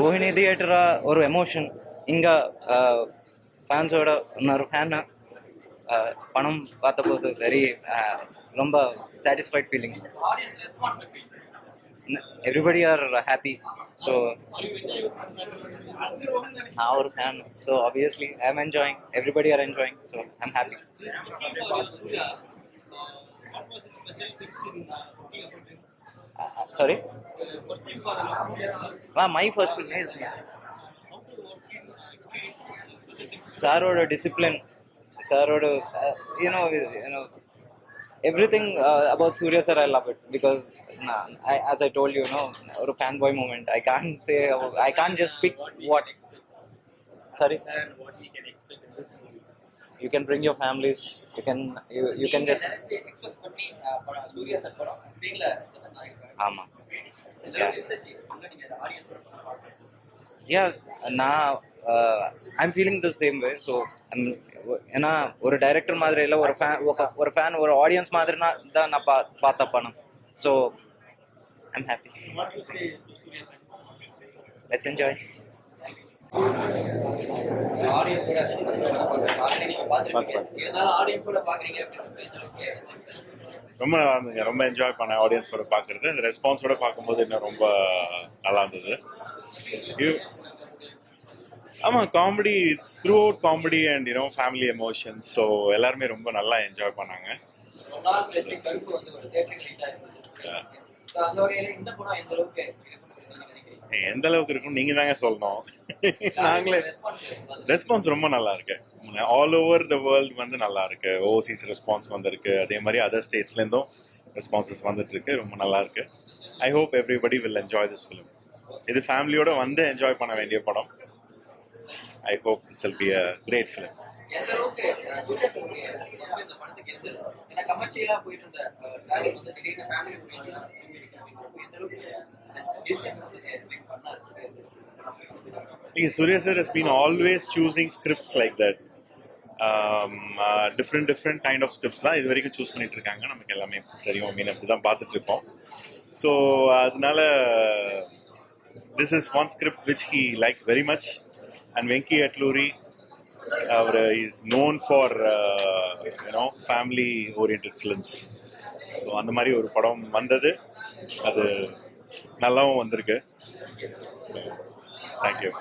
ரோஹிணி தியேட்டரா ஒரு எமோஷன் இங்க ஃபேன்ஸோட இன்னொரு ஃபேன் பணம் பார்த்தபோது வெரி ரொம்ப satisfied feeling. Everybody are happy. So நான் ஒரு fan, so obviously I am enjoying, everybody are enjoying, so I am happy. Sorry? My first film is Saroda discipline. Saroda, everything about Surya sir. I love it because, as I told you, or a fanboy moment. I can't say. I can't just pick what. Sorry. You can bring your families. You can just. ஆமா. Yeah, நான் I'm feeling the same way. So ஏன்னா ஒரு director மாதிரி இல்லை, ஒரு fan ஒரு audience மாதிரி தான் நான் பார்த்த படம். So I'm happy. Let's enjoy. ரொம்ப நல்லா இருந்ததுங்க. ரொம்ப என்ஜாய் பண்ண ஆடியன்ஸோட பார்க்குறது. இந்த ரெஸ்பான்ஸோட பார்க்கும்போது இன்னும் ரொம்ப நல்லா இருந்தது. ஆமாம், comedy, it's through out comedy and family emotions. So எல்லாருமே ரொம்ப நல்லா என்ஜாய் பண்ணாங்க. எந்த அளவுக்கு இருக்கும் நீங்க தாங்க சொல்லணும். நாங்களே ரெஸ்பான்ஸ் ரொம்ப நல்லா இருக்கு. ஆல் ஓவர் த வேர்ல்டு வந்து நல்லா இருக்கு. ஓவர்சீஸ் ரெஸ்பான்ஸ் வந்திருக்கு. அதே மாதிரி அதர் ஸ்டேட்ஸ்ல இருந்தும் ரெஸ்பான்சஸ் வந்துட்டு இருக்கு. ரொம்ப நல்லா இருக்கு. I hope everybody will enjoy this film. இது ஃபேமிலியோட வந்து என்ஜாய் பண்ண வேண்டிய படம். I hope this will be a great film. Surya sir has been always choosing scripts like that. Different kind of scripts தான் இது வரைக்கும் சூஸ் பண்ணிட்டு இருக்காங்க. நமக்கு எல்லாமே தெரியும், மீன் அப்படிதான் பார்த்துட்டு இருக்கோம். ஸோ அதனால this is one script which he liked very much. And Venki Atluri, is known for family oriented films. So அந்த மாதிரி ஒரு படம் வந்தது, அது நல்லாவும் வந்திருக்கு. So thank you.